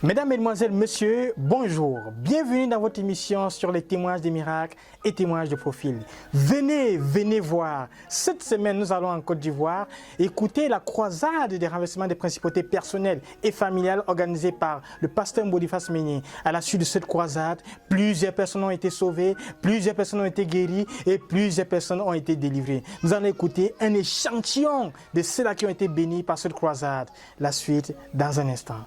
Mesdames, Mesdemoiselles, Messieurs, bonjour. Bienvenue dans votre émission sur les témoignages des miracles et témoignages de profil. Venez voir. Cette semaine, nous allons en Côte d'Ivoire écouter la croisade des renversements des principautés personnelles et familiales organisée par le pasteur Boniface Meigné. À la suite de cette croisade, plusieurs personnes ont été sauvées, plusieurs personnes ont été guéries et plusieurs personnes ont été délivrées. Nous allons écouter un échantillon de ceux-là qui ont été bénis par cette croisade. La suite dans un instant.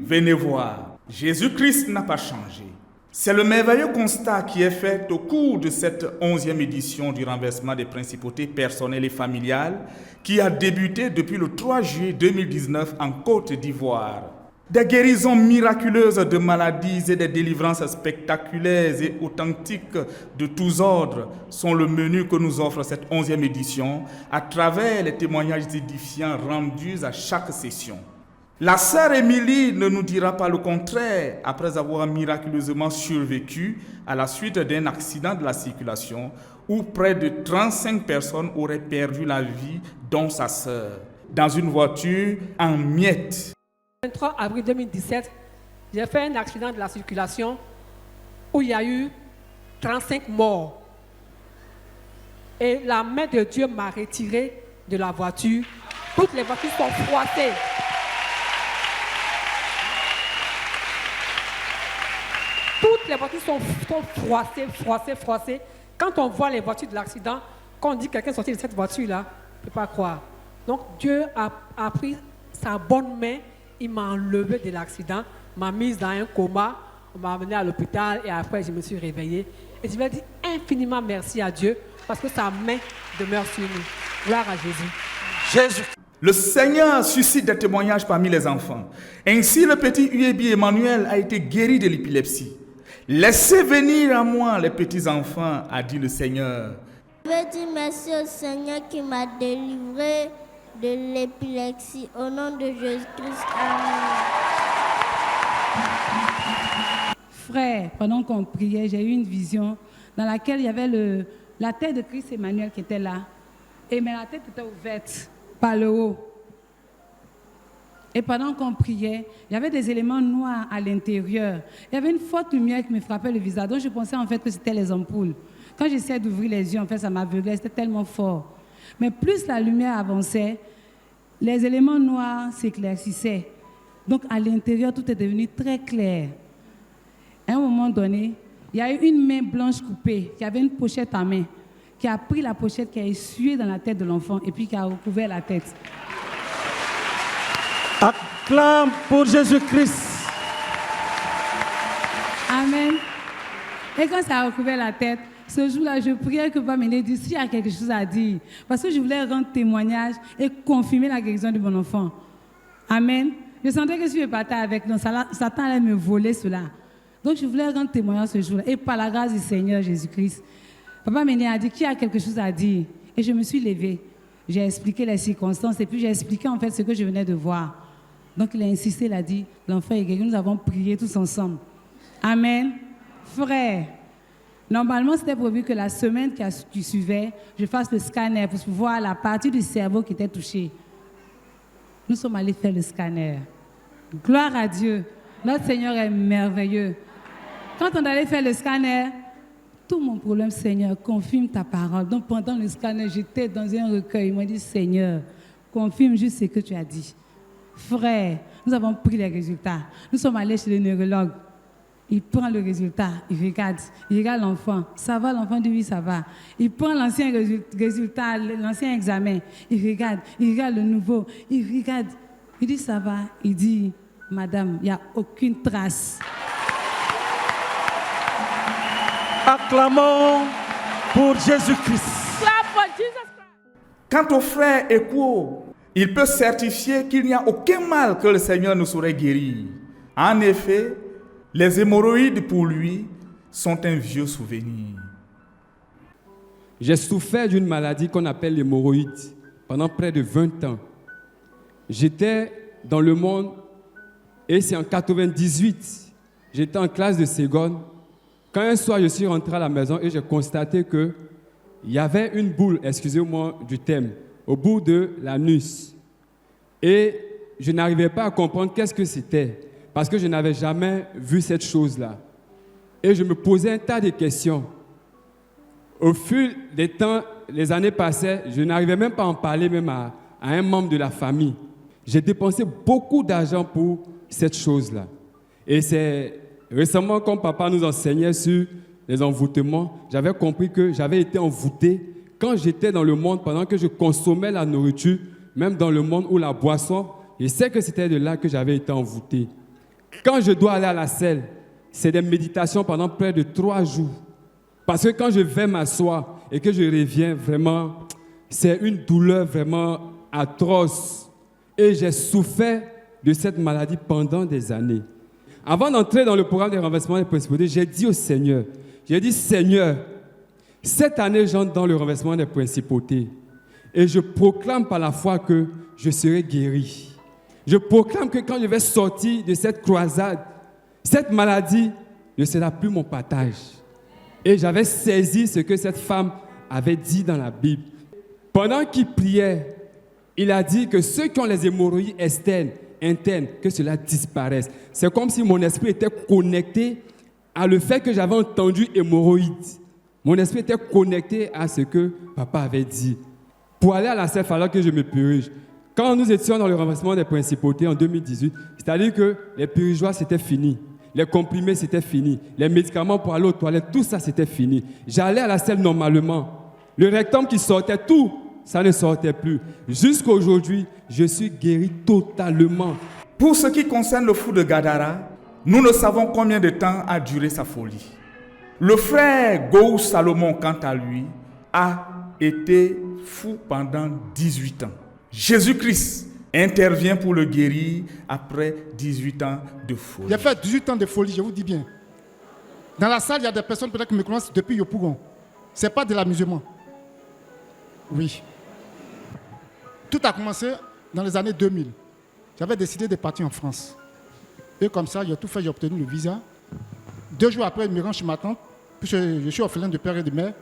Venez voir, Jésus-Christ n'a pas changé. C'est le merveilleux constat qui est fait au cours de cette 11e édition du renversement des principautés personnelles et familiales qui a débuté depuis le 3 juillet 2019 en Côte d'Ivoire. Des guérisons miraculeuses de maladies et des délivrances spectaculaires et authentiques de tous ordres sont le menu que nous offre cette 11e édition à travers les témoignages édifiants rendus à chaque session. La sœur Émilie ne nous dira pas le contraire après avoir miraculeusement survécu à la suite d'un accident de la circulation où près de 35 personnes auraient perdu la vie, dont sa sœur, dans une voiture en miettes. Le 23 avril 2017, j'ai fait un accident de la circulation où il y a eu 35 morts. Et la main de Dieu m'a retiré de la voiture. Toutes les voitures sont froissées. Toutes les voitures sont froissées. Quand on voit les voitures de l'accident, quand on dit que quelqu'un est sorti de cette voiture-là, on ne peut pas croire. Donc Dieu a pris sa bonne main, il m'a enlevé de l'accident, m'a mise dans un coma, on m'a amené à l'hôpital et après je me suis réveillée. Et je vais dire infiniment merci à Dieu parce que sa main demeure sur nous. Gloire à Jésus. Le Seigneur suscite des témoignages parmi les enfants. Ainsi, le petit Uébi Emmanuel a été guéri de l'épilepsie. Laissez venir à moi les petits-enfants, a dit le Seigneur. Je veux dire merci au Seigneur qui m'a délivré de l'épilepsie. Au nom de Jésus-Christ, Amen. Frère, pendant qu'on priait, j'ai eu une vision dans laquelle il y avait la tête de Christ Emmanuel qui était là. Mais la tête était ouverte par le haut. Et pendant qu'on priait, il y avait des éléments noirs à l'intérieur. Il y avait une forte lumière qui me frappait le visage. Donc je pensais en fait que c'était les ampoules. Quand j'essayais d'ouvrir les yeux, en fait, ça m'aveuglait. C'était tellement fort. Mais plus la lumière avançait, les éléments noirs s'éclaircissaient. Donc à l'intérieur, tout est devenu très clair. À un moment donné, il y a eu une main blanche coupée, qui avait une pochette à main, qui a pris la pochette, qui a essuyé dans la tête de l'enfant et puis qui a recouvert la tête. Acclame pour Jésus-Christ. Amen. Et quand ça a recouvert la tête, ce jour-là, je priais que Papa Meigné dise s'il y a quelque chose à dire. Parce que je voulais rendre témoignage et confirmer la guérison de mon enfant. Amen. Je sentais que si je partais avec nous, Satan allait me voler cela. Donc je voulais rendre témoignage ce jour-là. Et par la grâce du Seigneur Jésus-Christ, Papa Meigné a dit qu'il y a quelque chose à dire. Et je me suis levée. J'ai expliqué les circonstances et puis j'ai expliqué en fait ce que je venais de voir. Donc il a insisté, il a dit, l'enfant est guéri. Nous avons prié tous ensemble. Amen. Frère, normalement c'était prévu que la semaine qui suivait, je fasse le scanner pour voir la partie du cerveau qui était touchée. Nous sommes allés faire le scanner. Gloire à Dieu. Notre Seigneur est merveilleux. Quand on allait faire le scanner, tout mon problème, Seigneur, confirme ta parole. Donc pendant le scanner, j'étais dans un recueil. Il m'a dit, Seigneur, confirme juste ce que tu as dit. Frère, nous avons pris les résultats. Nous sommes allés chez le neurologue. Il prend le résultat, il regarde l'enfant. Ça va, l'enfant dit oui, ça va. Il prend l'ancien résultat, l'ancien examen. Il regarde le nouveau. Il regarde. Il dit ça va. Il dit madame, il n'y a aucune trace. Acclamons pour Jésus-Christ. Clap for Jesus Christ. Quant au frère Ekuo, il peut certifier qu'il n'y a aucun mal que le Seigneur ne saurait guérir. En effet, les hémorroïdes pour lui sont un vieux souvenir. J'ai souffert d'une maladie qu'on appelle l'hémorroïde pendant près de 20 ans. J'étais dans le monde et c'est en 98. J'étais en classe de seconde. Quand un soir je suis rentré à la maison et j'ai constaté qu'il y avait une boule, excusez-moi du thème, au bout de l'anus. Et je n'arrivais pas à comprendre qu'est-ce que c'était parce que je n'avais jamais vu cette chose-là. Et je me posais un tas de questions. Au fil des temps, les années passaient, je n'arrivais même pas à en parler même à un membre de la famille. J'ai dépensé beaucoup d'argent pour cette chose-là. Et c'est récemment, quand papa nous enseignait sur les envoûtements, j'avais compris que j'avais été envoûté quand j'étais dans le monde, pendant que je consommais la nourriture, même dans le monde où la boisson, je sais que c'était de là que j'avais été envoûté. Quand je dois aller à la selle, c'est des méditations pendant près de 3 jours. Parce que quand je vais m'asseoir et que je reviens, vraiment, c'est une douleur vraiment atroce. Et j'ai souffert de cette maladie pendant des années. Avant d'entrer dans le programme de renversement des principautés, j'ai dit au Seigneur, Seigneur, cette année, j'entre dans le renversement des principautés. Et je proclame par la foi que je serai guéri. Je proclame que quand je vais sortir de cette croisade, cette maladie ne sera plus mon partage. Et j'avais saisi ce que cette femme avait dit dans la Bible. Pendant qu'il priait, il a dit que ceux qui ont les hémorroïdes internes, que cela disparaisse. C'est comme si mon esprit était connecté à le fait que j'avais entendu hémorroïdes. Mon esprit était connecté à ce que papa avait dit. Pour aller à la selle, il fallait que je me purge. Quand nous étions dans le renversement des principautés en 2018, c'est-à-dire que les purgeoires, c'était fini. Les comprimés, c'était fini. Les médicaments pour aller aux toilettes, tout ça, c'était fini. J'allais à la selle normalement. Le rectum qui sortait, tout, ça ne sortait plus. Jusqu'à aujourd'hui, je suis guéri totalement. Pour ce qui concerne le fou de Gadara, nous ne savons combien de temps a duré sa folie. Le frère Gou Salomon, quant à lui, a été fou pendant 18 ans. Jésus-Christ intervient pour le guérir après 18 ans de folie. J'ai fait 18 ans de folie, je vous dis bien. Dans la salle, il y a des personnes peut-être qui me connaissent depuis Yopougon. Ce n'est pas de l'amusement. Oui. Tout a commencé dans les années 2000. J'avais décidé de partir en France. Et comme ça, j'ai tout fait, j'ai obtenu le visa. 2 jours après, je me rends chez ma tante, puisque je suis orphelin de père et de mère,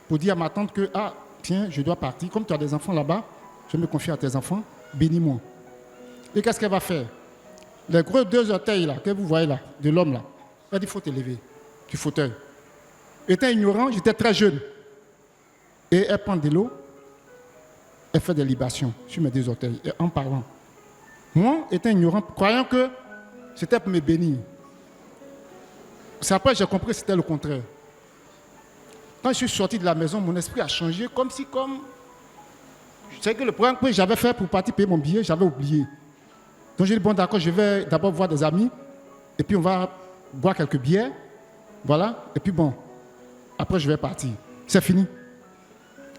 pour dire à ma tante que, ah, tiens, je dois partir. Comme tu as des enfants là-bas, je me confie à tes enfants, bénis-moi. Et qu'est-ce qu'elle va faire? Les gros 2 orteils là, que vous voyez là, de l'homme là, elle dit, il faut te lever du fauteuil. Étant ignorant, j'étais très jeune. Et elle prend de l'eau, elle fait des libations sur mes 2 orteils, et en parlant. Moi, étant ignorant, croyant que c'était pour me bénir. C'est après que j'ai compris que c'était le contraire. Quand je suis sorti de la maison, mon esprit a changé comme. Je sais que le programme que j'avais fait pour partir payer mon billet, j'avais oublié. Donc j'ai dit, bon d'accord, je vais d'abord voir des amis, et puis on va boire quelques bières, voilà, et puis bon, après je vais partir. C'est fini.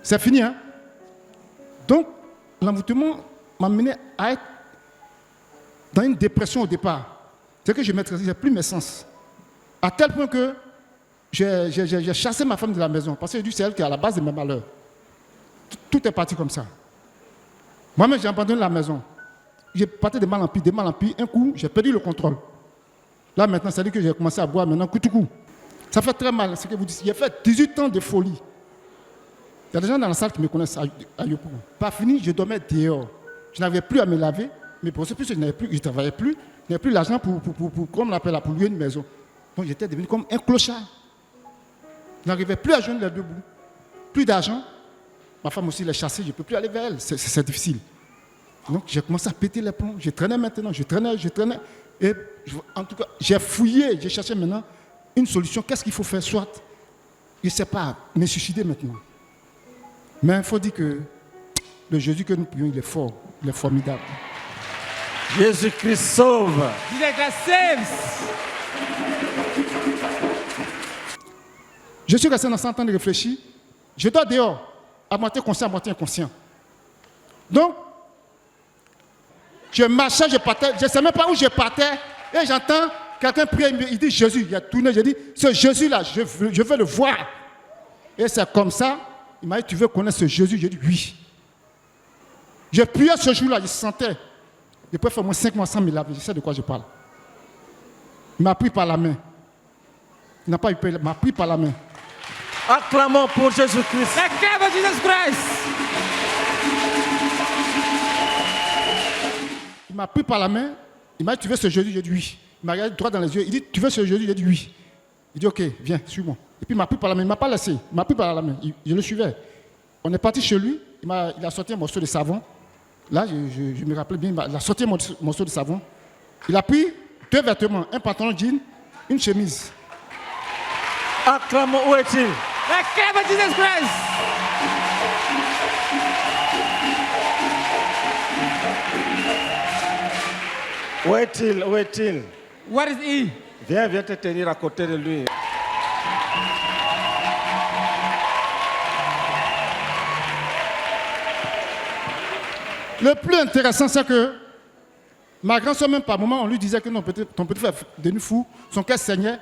C'est fini, hein. Donc, l'envoûtement m'a mené à être dans une dépression au départ. C'est que je ne maîtrisais plus mes sens. À tel point que j'ai chassé ma femme de la maison, parce que j'ai dit, c'est elle qui est à la base de mes malheurs. Tout est parti comme ça. Moi-même, j'ai abandonné la maison. J'ai parti de mal en pire, un coup, j'ai perdu le contrôle. Là, maintenant, c'est-à-dire que j'ai commencé à boire maintenant, coup. Ça fait très mal, ce que vous dites. J'ai fait 18 ans de folie. Il y a des gens dans la salle qui me connaissent à Yopougon. Pas fini, je dormais dehors. Je n'arrivais plus à me laver, mais pour ce plus, je ne travaillais plus, je n'avais plus l'argent pour comme on appelle là, pour louer une maison. Donc j'étais devenu comme un clochard. Je n'arrivais plus à joindre les 2 bouts. Plus d'argent. Ma femme aussi l'a chassée, je ne peux plus aller vers elle. C'est difficile. Donc j'ai commencé à péter les plombs. Je traînais maintenant, je traînais. Et en tout cas, j'ai fouillé, j'ai cherché maintenant une solution. Qu'est-ce qu'il faut faire? Soit, je ne sais pas, me suicider maintenant. Mais il faut dire que le Jésus que nous prions, il est fort, il est formidable. Jésus-Christ sauve. Jesus Christ saves. Je suis resté dans 100 ans de réfléchir. Je dors dehors, à moitié conscient, à moitié inconscient. Donc, je marchais, je partais, je ne sais même pas où je partais, et j'entends quelqu'un prier, il dit Jésus. Il a tourné, j'ai dit, ce Jésus-là, je veux le voir. Et c'est comme ça, il m'a dit, tu veux connaître ce Jésus? J'ai dit oui. J'ai prié ce jour-là, je sentais. Je peux faire au moins 5 mois sans me laver, je sais de quoi je parle. Il m'a pris par la main. Il n'a pas eu peur, il m'a pris par la main. Acclamons pour Jésus-Christ. Acclame Jesus Christ. Il m'a pris par la main, il m'a dit, tu veux ce Jésus? J'ai dit oui. Il m'a regardé droit dans les yeux, il dit, tu veux ce Jésus? J'ai dit oui. Il dit, ok, viens, suis-moi. Et puis il m'a pris par la main, il ne m'a pas laissé, il m'a pris par la main, je le suivais. On est parti chez lui, il a sorti un morceau de savon. Là, je me rappelle bien, il a sorti un morceau de savon. Il a pris 2 vêtements, un pantalon jean, une chemise. Acclamons, où est-il? Acclame Jesus Christ. Où est-il? Où est-il? Where is he? Viens te tenir à côté de lui. Le plus intéressant, c'est que ma grand-soeur, même par moment, on lui disait que non, ton petit frère est devenu fou, son cœur saignait.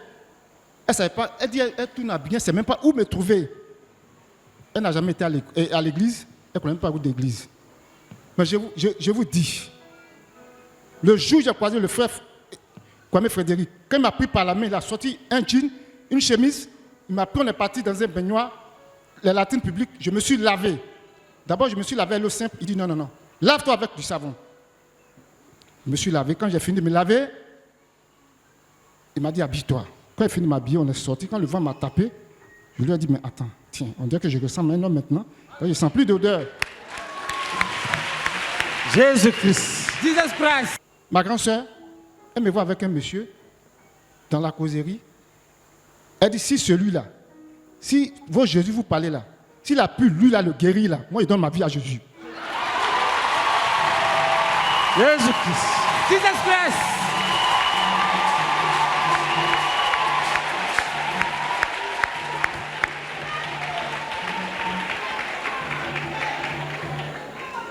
Elle ne savait pas, elle dit, elle tourne à bien, elle ne sait même pas où me trouver. Elle n'a jamais été à l'église, elle ne connaît même pas où d'église. Mais je vous dis, le jour où j'ai croisé le frère Kwame Frédéric, quand il m'a pris par la main, il a sorti un jean, une chemise, il m'a pris, on est parti dans un baignoire, les latines publiques, je me suis lavé. D'abord, je me suis lavé à l'eau simple, il dit non, non, non, lave-toi avec du savon. Je me suis lavé, quand j'ai fini de me laver, il m'a dit habille-toi. Quand il a fini de m'habiller, on est sorti, quand le vent m'a tapé, je lui ai dit mais attends, tiens, on dirait que je ressens maintenant, je ne sens plus d'odeur. Jésus-Christ. Jesus Christ. Ma grand-sœur, elle me voit avec un monsieur dans la causerie. Elle dit, si celui-là, si vos Jésus vous parlez là, s'il a pu lui là le guérir là, moi je donne ma vie à Jésus. Jésus-Christ. Jesus Christ.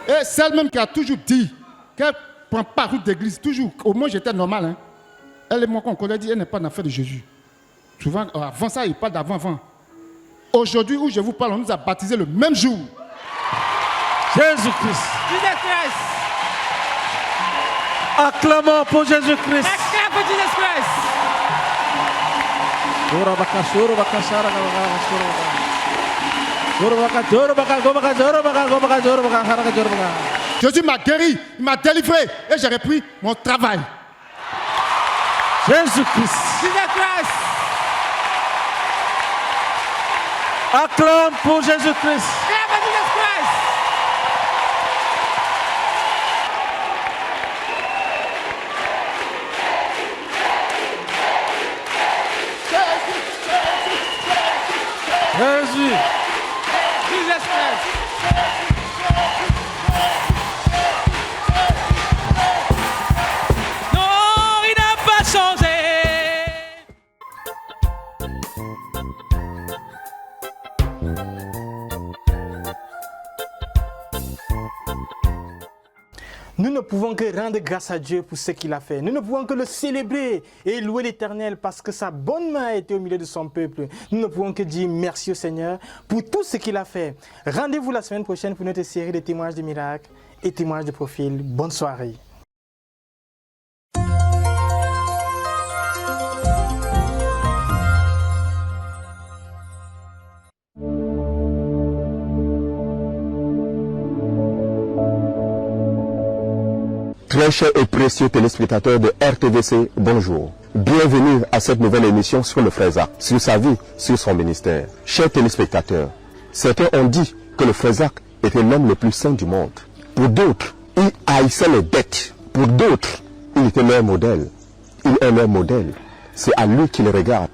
Et celle même qui a toujours dit qu'elle ne prend pas route d'église, toujours, au moins j'étais normal. Hein. Elle et moi, quand on connaît, dit, elle n'est pas dans l'affaire de Jésus. Souvent, avant ça, il parle d'avant. Aujourd'hui, où je vous parle, on nous a baptisés le même jour. Jésus-Christ. Jesus Christ. Acclamons pour Jésus-Christ. Acclame pour Jesus Christ. Jésus m'a guéri, il m'a délivré et j'ai repris mon travail. Jésus-Christ. Jesus Christ. Acclame pour Jésus-Christ. Acclame pour Jesus Christ. Jésus. Jesus Christ. Non, il n'a pas changé. Nous ne pouvons que rendre grâce à Dieu pour ce qu'il a fait. Nous ne pouvons que le célébrer et louer l'Éternel parce que sa bonne main a été au milieu de son peuple. Nous ne pouvons que dire merci au Seigneur pour tout ce qu'il a fait. Rendez-vous la semaine prochaine pour notre série de témoignages de miracles et témoignages de profil. Bonne soirée. Très chers et précieux téléspectateurs de RTVC, bonjour. Bienvenue à cette nouvelle émission sur le frère Zach, sur sa vie, sur son ministère. Chers téléspectateurs, certains ont dit que le frère Zach était l'homme le plus saint du monde. Pour d'autres, il haïssait les bêtes. Pour d'autres, il était leur modèle. Il est leur modèle. C'est à lui qu'il regarde.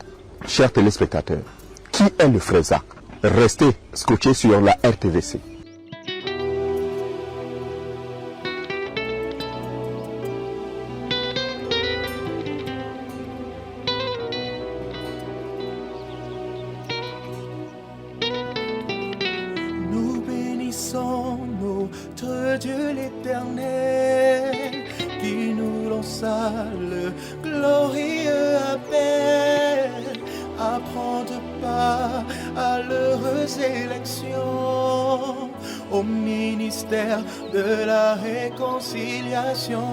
Chers téléspectateurs, qui est le frère Zach? Restez scotchés sur la RTVC. le Dieu l'Éternel, qui nous lança le glorieux appel à prendre part à l'heureuse élection au ministère de la réconciliation.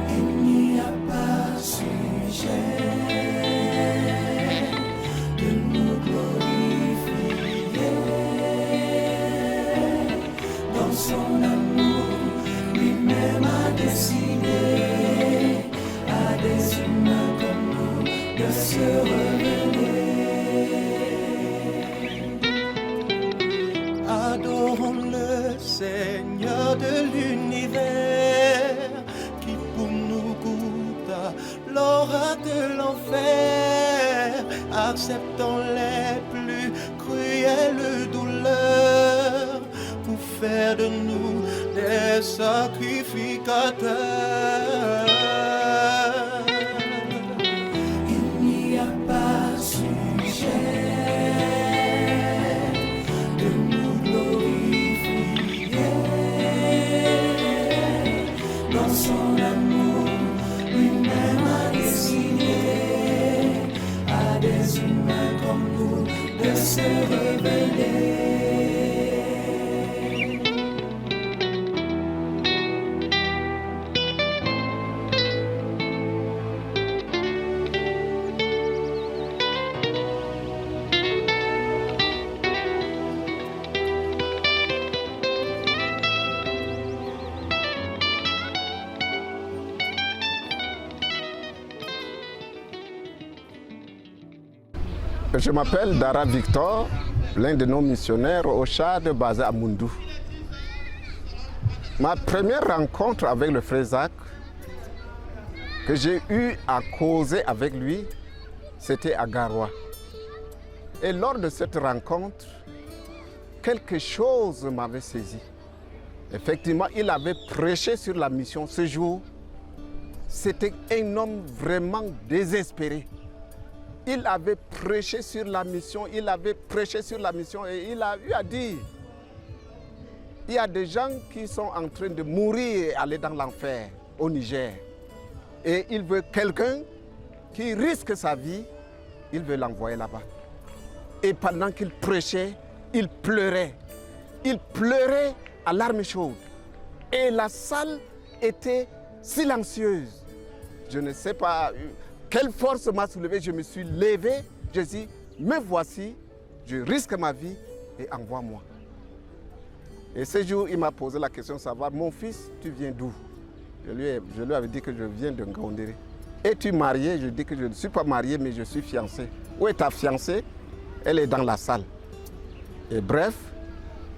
Il n'y a pas sujet de nous glorifier dans son amour, lui-même a décidé à des humains comme nous de se révéler. Adorons le Seigneur de l'univers qui pour nous goûta l'aura de l'enfer, acceptant les plus cruelles douleurs pour faire de nous des sacrificateurs. Il n'y a pas sujet de nous glorifier dans son amour, lui-même a décidé à des humains comme nous de se révéler. Je m'appelle Dara Victor, l'un de nos missionnaires au Tchad basé à Moundou. Ma première rencontre avec le frère Zach, que j'ai eu à causer avec lui, c'était à Garoua. Et lors de cette rencontre, quelque chose m'avait saisi. Effectivement, il avait prêché sur la mission ce jour. C'était un homme vraiment désespéré. Il avait prêché sur la mission, et il a eu à dire, il y a des gens qui sont en train de mourir et aller dans l'enfer au Niger. Et il veut quelqu'un qui risque sa vie, il veut l'envoyer là-bas. Et pendant qu'il prêchait, il pleurait. Il pleurait à larmes chaudes. Et la salle était silencieuse. Je ne sais pas quelle force m'a soulevé. Je me suis levé. Je dis, me voici, je risque ma vie et envoie-moi. Et ce jour, il m'a posé la question de savoir, mon fils, tu viens d'où? Je lui avais dit que je viens de Ngaoundéré. Es-tu marié? Je dis que je ne suis pas marié, mais je suis fiancé. Où est ta fiancée? Elle est dans la salle. Et bref,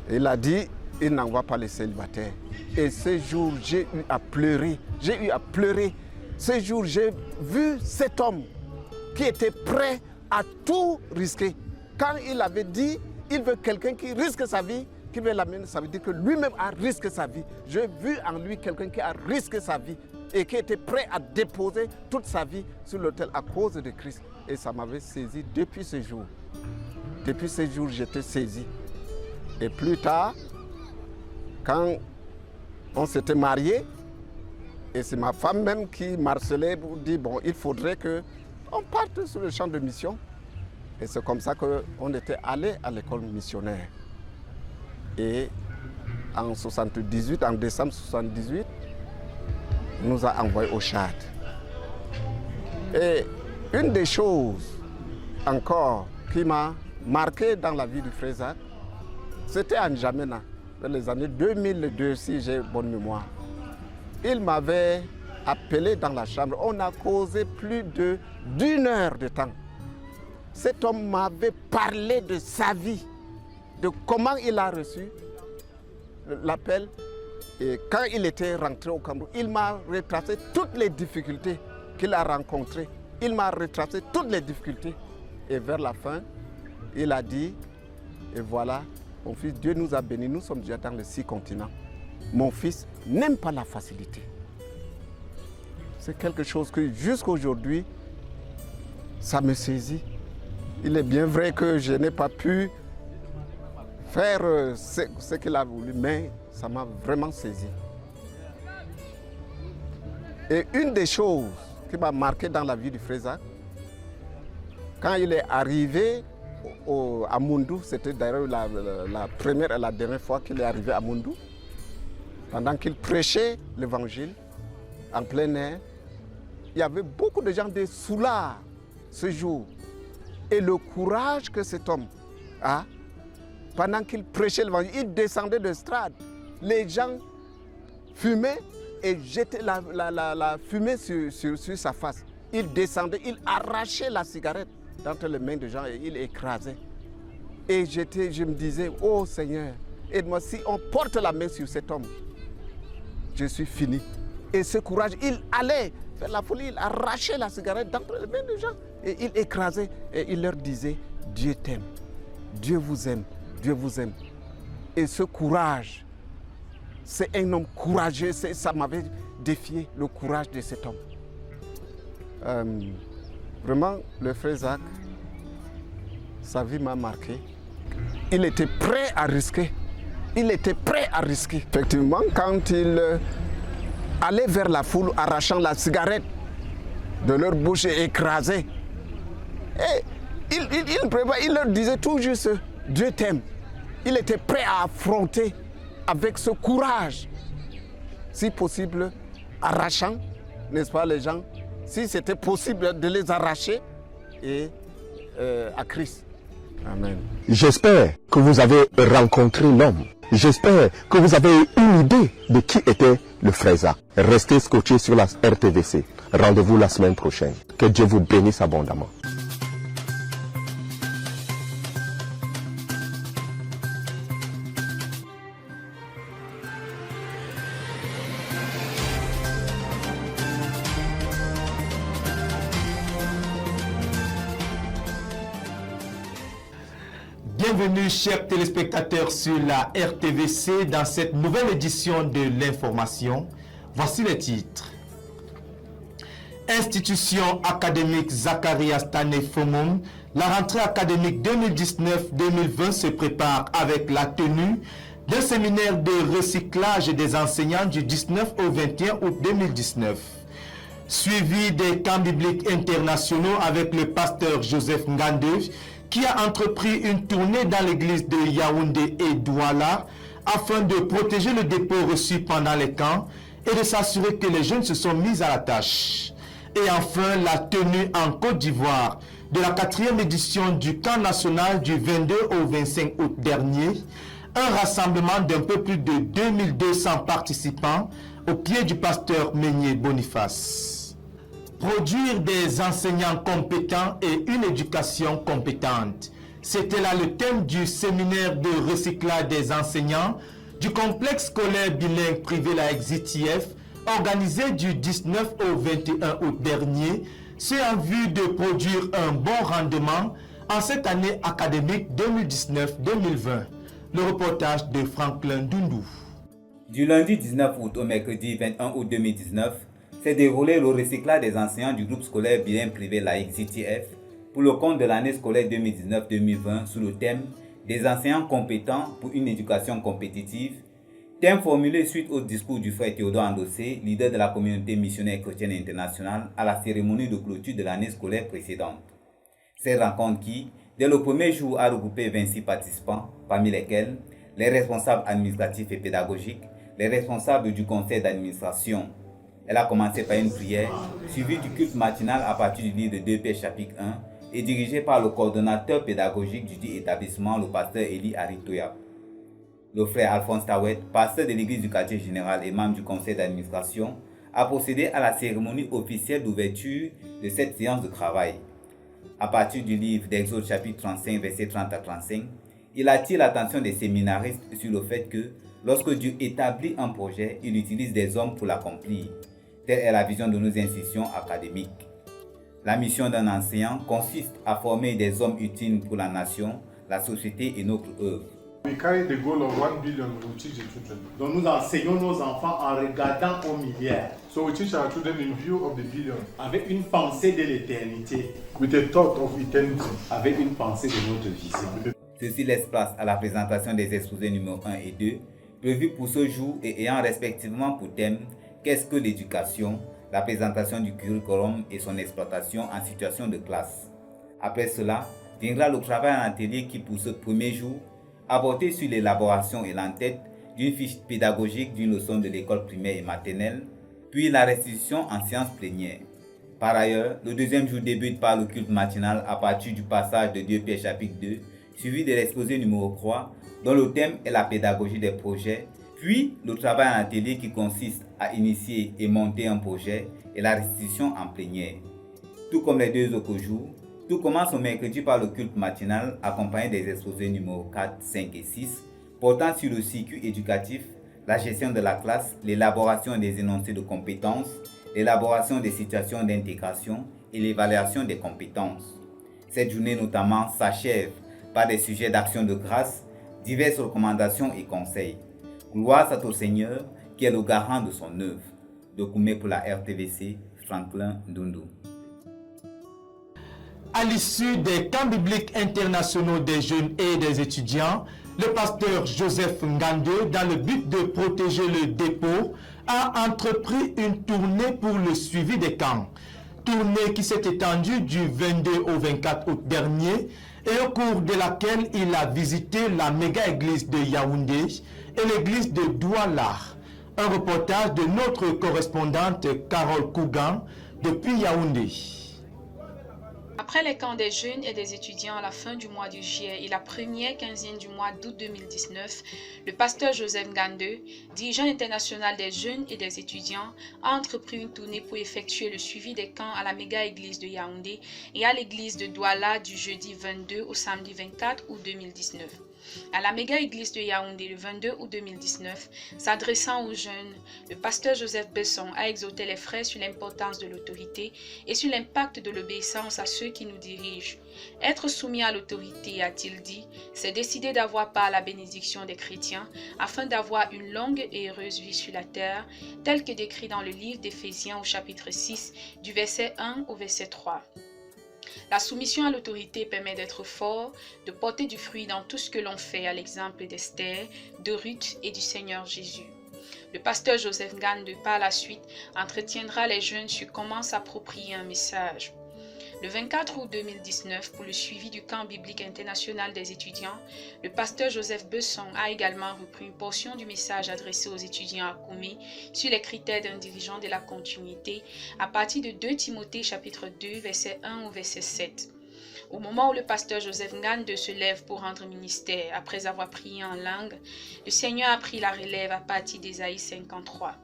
il a dit, il n'envoie pas les célibataires. Et ce jour, j'ai eu à pleurer. J'ai eu à pleurer. Ce jour, j'ai vu cet homme qui était prêt à tout risquer. Quand il avait dit, il veut quelqu'un qui risque sa vie, qui veut l'amener, ça veut dire que lui-même a risqué sa vie. J'ai vu en lui quelqu'un qui a risqué sa vie et qui était prêt à déposer toute sa vie sur l'autel à cause de Christ. Et ça m'avait saisi depuis ce jour. Depuis ce jour, j'étais saisi. Et plus tard, quand on s'était mariés, et c'est ma femme même qui m'harcelait pour dire, bon, il faudrait qu'on parte sur le champ de mission. Et c'est comme ça qu'on était allé à l'école missionnaire. Et en décembre 1978, il nous a envoyés au Tchad. Et une des choses encore qui m'a marqué dans la vie du frère Zach, c'était à N'Djamena, dans les années 2002, si j'ai bonne mémoire. Il m'avait appelé dans la chambre. On a causé plus d'1 heure de temps. Cet homme m'avait parlé de sa vie, de comment il a reçu l'appel. Et quand il était rentré au Cameroun, il m'a retracé toutes les difficultés qu'il a rencontrées. Il m'a retracé toutes les difficultés. Et vers la fin, il a dit, et voilà, mon fils, Dieu nous a bénis, nous sommes déjà dans les 6 continents. Mon fils n'aime pas la facilité. C'est quelque chose que jusqu'à aujourd'hui, ça me saisit. Il est bien vrai que je n'ai pas pu faire ce qu'il a voulu, mais ça m'a vraiment saisi. Et une des choses qui m'a marqué dans la vie du frère Zach, quand il est arrivé à Moundou, c'était d'ailleurs la première et la dernière fois qu'il est arrivé à Moundou, pendant qu'il prêchait l'évangile en plein air, il y avait beaucoup de gens de Soula ce jour. Et le courage que cet homme a, pendant qu'il prêchait l'évangile, il descendait de strade. Les gens fumaient et jetaient la fumée sur sa face. Il descendait, il arrachait la cigarette d'entre les mains des gens et il écrasait. Et je me disais, oh Seigneur, aide-moi, si on porte la main sur cet homme, je suis fini. Et ce courage, il allait faire la folie, il arrachait la cigarette d'entre les mains des gens et il écrasait et il leur disait, Dieu t'aime, Dieu vous aime, Dieu vous aime. Et ce courage, c'est un homme courageux, ça m'avait défié le courage de cet homme. Vraiment, le frère Zach, sa vie m'a marqué. Il était prêt à risquer. Il était prêt à risquer. Effectivement, quand il allait vers la foule arrachant la cigarette de leur bouche et écrasait, et il leur disait tout juste, Dieu t'aime. Il était prêt à affronter avec ce courage, si possible, arrachant, n'est-ce pas, les gens, si c'était possible de les arracher et à Christ. Amen. J'espère que vous avez rencontré l'homme. J'espère que vous avez eu une idée de qui était le frère Zach. Restez scotchés sur la RTVC. Rendez-vous la semaine prochaine. Que Dieu vous bénisse abondamment. Bienvenue chers téléspectateurs sur la RTVC dans cette nouvelle édition de l'information. Voici les titres. Institution académique Zacharias Tane Fomum, la rentrée académique 2019-2020 se prépare avec la tenue d'un séminaire de recyclage des enseignants du 19 au 21 août 2019. Suivi des camps bibliques internationaux avec le pasteur Joseph Ngande, qui a entrepris une tournée dans l'église de Yaoundé et Douala afin de protéger le dépôt reçu pendant les camps et de s'assurer que les jeunes se sont mis à la tâche. Et enfin, la tenue en Côte d'Ivoire de la 4e édition du camp national du 22 au 25 août dernier, un rassemblement d'un peu plus de 2200 participants au pied du pasteur Meunier Boniface. Produire des enseignants compétents et une éducation compétente. C'était là le thème du séminaire de recyclage des enseignants du complexe scolaire bilingue privé la XITF, organisé du 19 au 21 août dernier, c'est en vue de produire un bon rendement en cette année académique 2019-2020. Le reportage de Franklin Dundou. Du lundi 19 août au mercredi 21 août 2019, s'est déroulé le recyclage des enseignants du groupe scolaire bilingue privé la XITF pour le compte de l'année scolaire 2019-2020 sous le thème des enseignants compétents pour une éducation compétitive, thème formulé suite au discours du frère Théodore Andossé, leader de la communauté missionnaire chrétienne internationale, à la cérémonie de clôture de l'année scolaire précédente. Cette rencontre qui, dès le premier jour, a regroupé 26 participants, parmi lesquels les responsables administratifs et pédagogiques, les responsables du conseil d'administration. Elle a commencé par une prière, suivie du culte matinal à partir du livre de 2 Pierre chapitre 1 et dirigée par le coordonnateur pédagogique du dit établissement, le pasteur Eli Aritoya. Le frère Alphonse Tawet, pasteur de l'église du quartier général et membre du conseil d'administration, a procédé à la cérémonie officielle d'ouverture de cette séance de travail. À partir du livre d'Exode chapitre 35, versets 30 à 35, il attire l'attention des séminaristes sur le fait que lorsque Dieu établit un projet, il utilise des hommes pour l'accomplir. Telle est la vision de nos institutions académiques. La mission d'un enseignant consiste à former des hommes utiles pour la nation, la société et notre œuvre. We carry the goal of 1 billion to teach the children. Donc nous enseignons nos enfants en regardant au milliard. So we teach our children in view of the billion. Avec une pensée de l'éternité. With a thought of eternity. Avec une pensée de notre vision. Ceci laisse place à la présentation des exposés numéro 1 et 2, prévus pour ce jour et ayant respectivement pour thème qu'est-ce que l'éducation, la présentation du curriculum et son exploitation en situation de classe. Après cela, viendra le travail en atelier qui pour ce premier jour a porté sur l'élaboration et l'entête d'une fiche pédagogique d'une leçon de l'école primaire et maternelle, puis la restitution en séance plénière. Par ailleurs, le deuxième jour débute par le culte matinal à partir du passage de 2 Pierre chapitre 2, suivi de l'exposé numéro 3, dont le thème est la pédagogie des projets, puis le travail en atelier qui consiste à initier et monter un projet et la restitution en plénière. Tout comme les 2 autres jours, tout commence au mercredi par le culte matinal accompagné des exposés numéro 4, 5 et 6, portant sur le circuit éducatif, la gestion de la classe, l'élaboration des énoncés de compétences, l'élaboration des situations d'intégration et l'évaluation des compétences. Cette journée notamment s'achève par des sujets d'action de grâce, diverses recommandations et conseils. Gloire soit au Seigneur qui est le garant de son œuvre. Document pour la RTVC, Franklin Ndundu. À l'issue des camps bibliques internationaux des jeunes et des étudiants, le pasteur Joseph Ngandé, dans le but de protéger le dépôt, a entrepris une tournée pour le suivi des camps. Tournée qui s'est étendue du 22 au 24 août dernier et au cours de laquelle il a visité la méga-église de Yaoundé et l'église de Douala. Un reportage de notre correspondante Carole Kougan depuis Yaoundé. Après les camps des jeunes et des étudiants à la fin du mois de juillet et la première quinzaine du mois d'août 2019, le pasteur Joseph Ngandé, dirigeant international des jeunes et des étudiants, a entrepris une tournée pour effectuer le suivi des camps à la méga-église de Yaoundé et à l'église de Douala du jeudi 22 au samedi 24 août 2019. À la méga-église de Yaoundé le 22 août 2019, s'adressant aux jeunes, le pasteur Joseph Besson a exhorté les frères sur l'importance de l'autorité et sur l'impact de l'obéissance à ceux qui nous dirigent. Être soumis à l'autorité, a-t-il dit, c'est décider d'avoir part à la bénédiction des chrétiens afin d'avoir une longue et heureuse vie sur la terre, tel que décrit dans le livre d'Éphésiens au chapitre 6, du verset 1 au verset 3. La soumission à l'autorité permet d'être fort, de porter du fruit dans tout ce que l'on fait, à l'exemple d'Esther, de Ruth et du Seigneur Jésus. Le pasteur Joseph Ngandé, par la suite, entretiendra les jeunes sur comment s'approprier un message. Le 24 août 2019, pour le suivi du camp biblique international des étudiants, le pasteur Joseph Besson a également repris une portion du message adressé aux étudiants à Koumé sur les critères d'un dirigeant de la continuité à partir de 2 Timothée chapitre 2, verset 1 au verset 7. Au moment où le pasteur Joseph Ngandé se lève pour rendre ministère après avoir prié en langue, le Seigneur a pris la relève à partir d'Ésaïe 53.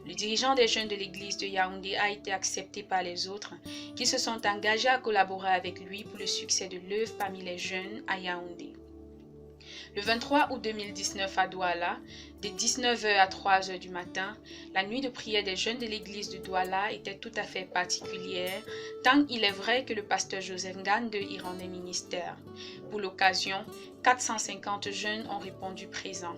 Le dirigeant des jeunes de l'église de Yaoundé a été accepté par les autres qui se sont engagés à collaborer avec lui pour le succès de l'œuvre parmi les jeunes à Yaoundé. Le 23 août 2019 à Douala, de 19h à 3h du matin, la nuit de prière des jeunes de l'église de Douala était tout à fait particulière, tant il est vrai que le pasteur Joseph Ngandé y rendait ministère. Pour l'occasion, 450 jeunes ont répondu présents.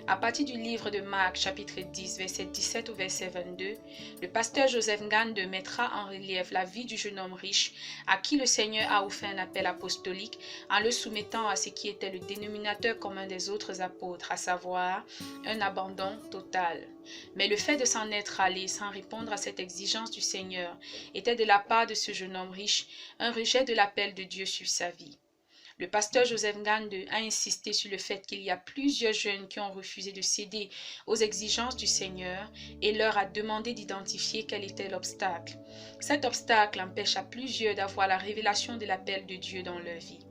À partir du livre de Marc, chapitre 10, verset 17 au verset 22, le pasteur Joseph Ngandé mettra en relief la vie du jeune homme riche à qui le Seigneur a offert un appel apostolique en le soumettant à ce qui était le dénominateur commun des autres apôtres, à savoir un abandon total. Mais le fait de s'en être allé sans répondre à cette exigence du Seigneur était de la part de ce jeune homme riche un rejet de l'appel de Dieu sur sa vie. Le pasteur Joseph Ngandé a insisté sur le fait qu'il y a plusieurs jeunes qui ont refusé de céder aux exigences du Seigneur et leur a demandé d'identifier quel était l'obstacle. Cet obstacle empêche à plusieurs d'avoir la révélation de l'appel de Dieu dans leur vie.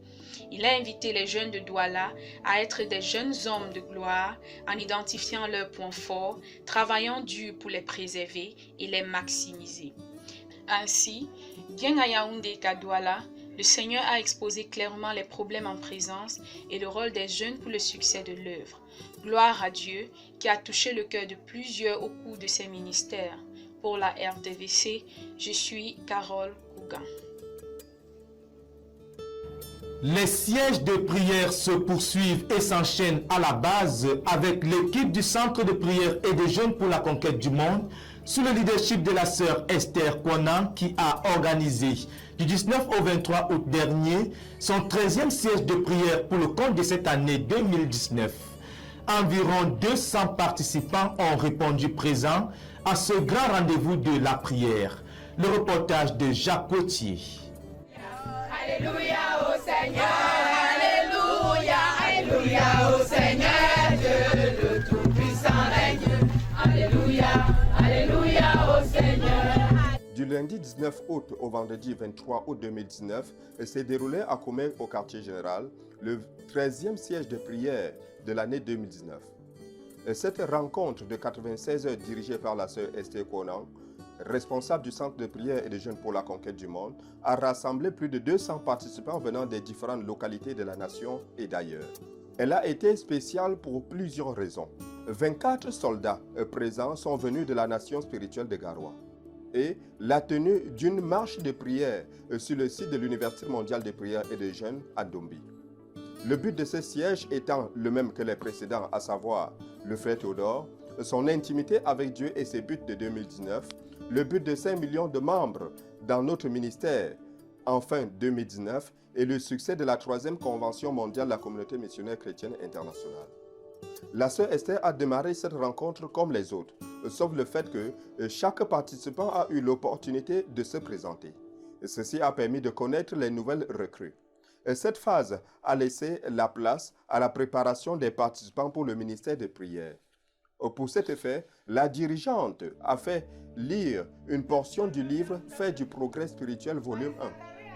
Il a invité les jeunes de Douala à être des jeunes hommes de gloire en identifiant leurs points forts, travaillant dur pour les préserver et les maximiser. Ainsi, bien à Yaoundé qu'à Douala, le Seigneur a exposé clairement les problèmes en présence et le rôle des jeunes pour le succès de l'œuvre. Gloire à Dieu qui a touché le cœur de plusieurs au cours de ses ministères. Pour la RTVC, je suis Carole Kougan. Les sièges de prière se poursuivent et s'enchaînent à la base avec l'équipe du Centre de prière et de jeunes pour la conquête du monde, sous le leadership de la sœur Esther Kouanan, qui a organisé du 19 au 23 août dernier son 13e siège de prière pour le compte de cette année 2019. Environ 200 participants ont répondu présents à ce grand rendez-vous de la prière. Le reportage de Jacques Gauthier. Alléluia au Seigneur, Alléluia, Alléluia au Seigneur, Dieu le Tout-Puissant règne. Alléluia, Alléluia au Seigneur. Du lundi 19 août au vendredi 23 août 2019, s'est déroulé à Koumé au quartier général le 13e siège de prière de l'année 2019. Cette rencontre de 96 heures dirigée par la sœur Esther Kouanan, responsable du Centre de prière et de jeunes pour la conquête du monde, a rassemblé plus de 200 participants venant des différentes localités de la nation et d'ailleurs. Elle a été spéciale pour plusieurs raisons. 24 soldats présents sont venus de la nation spirituelle de Garoua. Et la tenue d'une marche de prière sur le site de l'Université mondiale de prière et de jeunes à Ndombi. Le but de ce siège étant le même que les précédents, à savoir le frère Théodore, son intimité avec Dieu et ses buts de 2019, le but de 5 millions de membres dans notre ministère en fin 2019 et le succès de la 3e Convention mondiale de la communauté missionnaire chrétienne internationale. La sœur Esther a démarré cette rencontre comme les autres, sauf le fait que chaque participant a eu l'opportunité de se présenter. Ceci a permis de connaître les nouvelles recrues. Cette phase a laissé la place à la préparation des participants pour le ministère de prière. Pour cet effet, la dirigeante a fait lire une portion du livre « Faire du progrès spirituel volume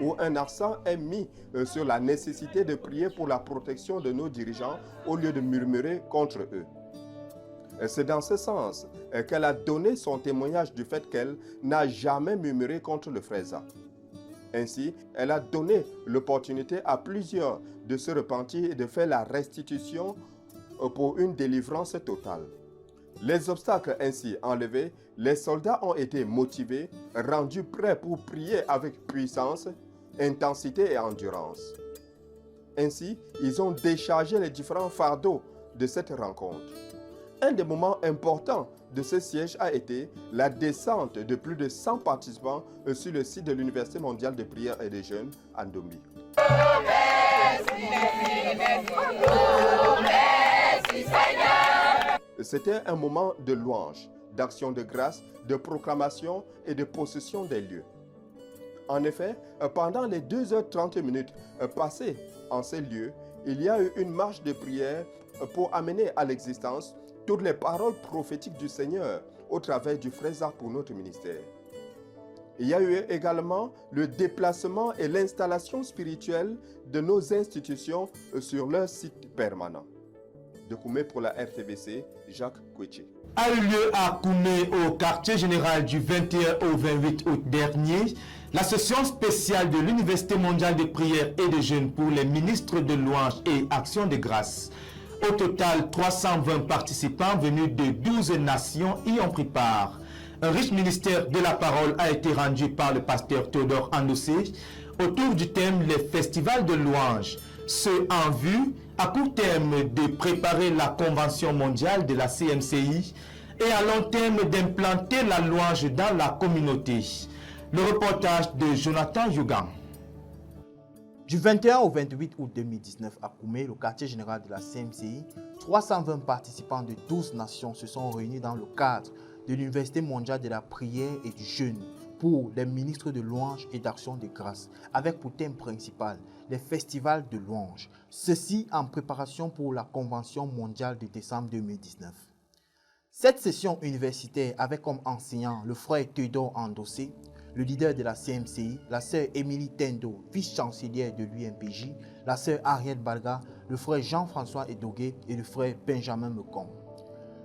1 » où un accent est mis sur la nécessité de prier pour la protection de nos dirigeants au lieu de murmurer contre eux. C'est dans ce sens qu'elle a donné son témoignage du fait qu'elle n'a jamais murmuré contre le frère Zach. Ainsi, elle a donné l'opportunité à plusieurs de se repentir et de faire la restitution pour une délivrance totale. Les obstacles ainsi enlevés, les soldats ont été motivés, rendus prêts pour prier avec puissance, intensité et endurance. Ainsi, ils ont déchargé les différents fardeaux de cette rencontre. Un des moments importants de ce siège a été la descente de plus de 100 participants sur le site de l'Université mondiale de prière et de jeunes à Ndombi. C'était un moment de louange, d'action de grâce, de proclamation et de possession des lieux. En effet, pendant les 2h30 passées en ces lieux, il y a eu une marche de prière pour amener à l'existence toutes les paroles prophétiques du Seigneur au travers du frère Zach pour notre ministère. Il y a eu également le déplacement et l'installation spirituelle de nos institutions sur leur site permanent. De Koumé pour la RTVC, Jacques Gauthier. A eu lieu à Koumé au quartier général du 21 au 28 août dernier la session spéciale de l'Université mondiale de prière et de jeunes pour les ministres de louange et action de grâce. Au total, 320 participants venus de 12 nations y ont pris part. Un riche ministère de la parole a été rendu par le pasteur Théodore Andossé autour du thème « Les festivals de louange ». Ce en vue, à court terme, de préparer la Convention mondiale de la CMCI et à long terme d'implanter la louange dans la communauté. Le reportage de Jonathan Yugan. Du 21 au 28 août 2019 à Koumé, le quartier général de la CMCI, 320 participants de 12 nations se sont réunis dans le cadre de l'Université mondiale de la prière et du jeûne pour les ministres de louange et d'action de grâce, avec pour thème principal les festivals de louange. Ceci en préparation pour la Convention mondiale de décembre 2019. Cette session universitaire avait comme enseignant le frère Théodore Andossé, le leader de la CMCI, la sœur Émilie Tendo, vice-chancelière de l'UMPJ, la sœur Ariel Balga, le frère Jean-François Edogué et le frère Benjamin Mecom.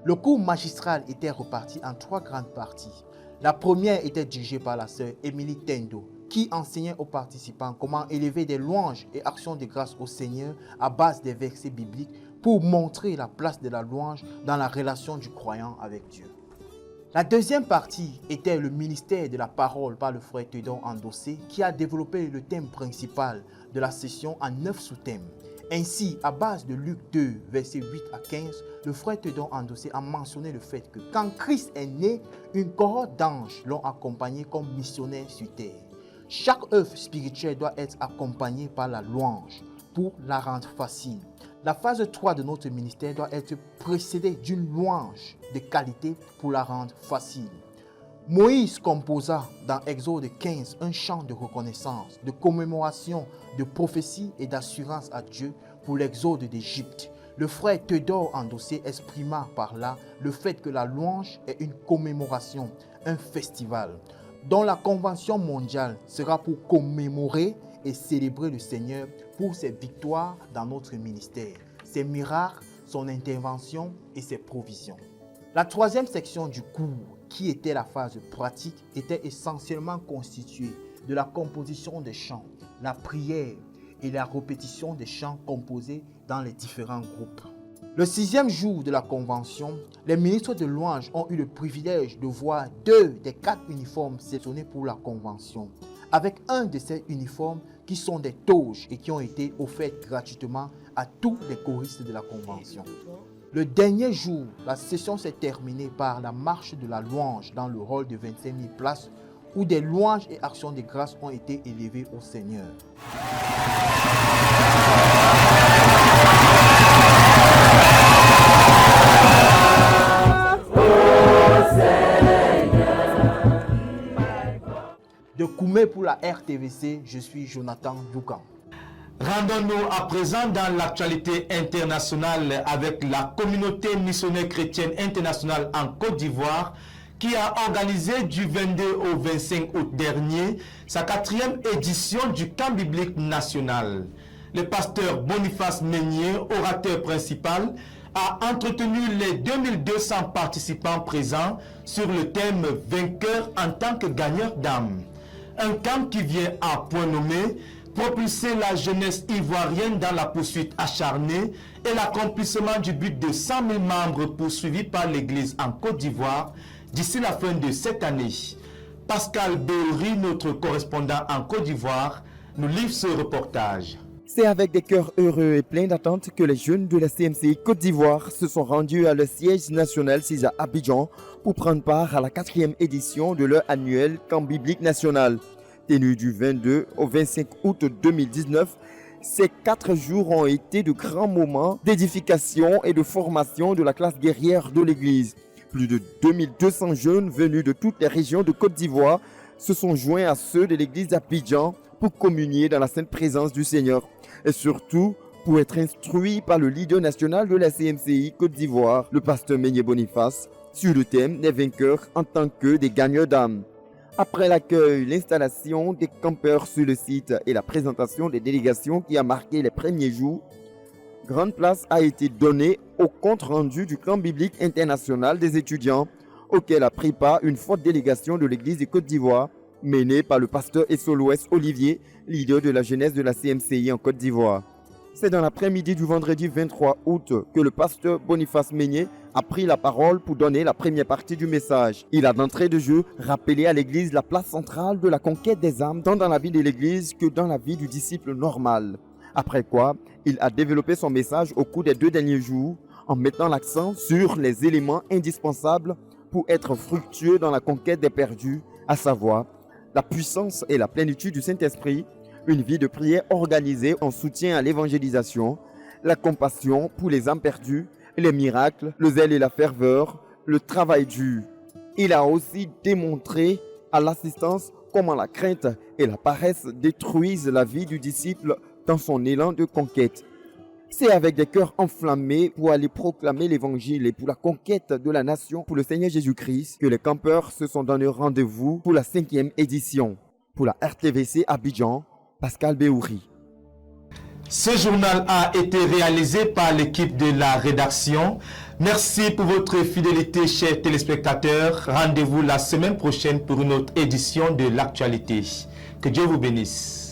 Le cours magistral était reparti en 3 grandes parties. La première était dirigée par la sœur Émilie Tendo, qui enseignait aux participants comment élever des louanges et actions de grâce au Seigneur à base des versets bibliques pour montrer la place de la louange dans la relation du croyant avec Dieu. La deuxième partie était le ministère de la parole par le frère Théodore Andossé qui a développé le thème principal de la session en 9 sous-thèmes. Ainsi, à base de Luc 2, versets 8 à 15, le frère Théodore Andossé a mentionné le fait que quand Christ est né, une cohorte d'anges l'ont accompagné comme missionnaire sur terre. Chaque œuvre spirituelle doit être accompagnée par la louange pour la rendre facile. La phase 3 de notre ministère doit être précédée d'une louange de qualité pour la rendre facile. Moïse composa dans Exode 15 un chant de reconnaissance, de commémoration, de prophétie et d'assurance à Dieu pour l'exode d'Égypte. Le frère Théodore Andossé exprima par là le fait que la louange est une commémoration, un festival, dont la convention mondiale sera pour commémorer et célébrer le Seigneur pour ses victoires dans notre ministère, ses miracles, son intervention et ses provisions. La troisième section du cours, qui était la phase pratique, était essentiellement constituée de la composition des chants, la prière et la répétition des chants composés dans les différents groupes. Le 6e jour de la convention, les ministres de louange ont eu le privilège de voir 2 des 4 uniformes sélectionnés pour la convention, avec un de ces uniformes qui sont des toges et qui ont été offerts gratuitement à tous les choristes de la convention. Le dernier jour, la session s'est terminée par la marche de la louange dans le hall de 25 000 places où des louanges et actions de grâce ont été élevées au Seigneur. De Koumé pour la RTVC, je suis Jonathan Doukan. Rendons-nous à présent dans l'actualité internationale avec la communauté missionnaire chrétienne internationale en Côte d'Ivoire qui a organisé du 22 au 25 août dernier sa 4e édition du camp biblique national. Le pasteur Boniface Meignier, orateur principal, a entretenu les 2200 participants présents sur le thème « Vainqueur en tant que gagneur d'âme ». Un camp qui vient à point nommé propulser la jeunesse ivoirienne dans la poursuite acharnée et l'accomplissement du but de 100 000 membres poursuivis par l'Église en Côte d'Ivoire d'ici la fin de cette année. Pascal Béouri, notre correspondant en Côte d'Ivoire, nous livre ce reportage. C'est avec des cœurs heureux et pleins d'attente que les jeunes de la CMCI Côte d'Ivoire se sont rendus à le siège national 6 à Abidjan pour prendre part à la 4e édition de leur annuel camp biblique national. Tenu du 22 au 25 août 2019, ces 4 jours ont été de grands moments d'édification et de formation de la classe guerrière de l'Église. Plus de 2200 jeunes venus de toutes les régions de Côte d'Ivoire se sont joints à ceux de l'Église d'Abidjan pour communier dans la sainte présence du Seigneur et surtout pour être instruits par le leader national de la CMCI Côte d'Ivoire, le pasteur Meignier Boniface, sur le thème des vainqueurs en tant que des gagneurs d'âme. Après l'accueil, l'installation des campeurs sur le site et la présentation des délégations qui a marqué les premiers jours, grande place a été donnée au compte-rendu du camp biblique international des étudiants, auquel a pris part une forte délégation de l'Église de Côte d'Ivoire, menée par le pasteur Essoloès Olivier, leader de la jeunesse de la CMCI en Côte d'Ivoire. C'est dans l'après-midi du vendredi 23 août que le pasteur Boniface Meignier a pris la parole pour donner la première partie du message. Il a d'entrée de jeu rappelé à l'Église la place centrale de la conquête des âmes tant dans la vie de l'Église que dans la vie du disciple normal. Après quoi, il a développé son message au cours des 2 derniers jours en mettant l'accent sur les éléments indispensables pour être fructueux dans la conquête des perdus, à savoir la puissance et la plénitude du Saint-Esprit, une vie de prière organisée en soutien à l'évangélisation, la compassion pour les âmes perdues, les miracles, le zèle et la ferveur, le travail dur. Il a aussi démontré à l'assistance comment la crainte et la paresse détruisent la vie du disciple dans son élan de conquête. C'est avec des cœurs enflammés pour aller proclamer l'évangile et pour la conquête de la nation pour le Seigneur Jésus-Christ que les campeurs se sont donné rendez-vous pour la 5e édition. Pour la RTVC Abidjan, Pascal Béouri. Ce journal a été réalisé par l'équipe de la rédaction. Merci pour votre fidélité, chers téléspectateurs. Rendez-vous la semaine prochaine pour une autre édition de l'actualité. Que Dieu vous bénisse.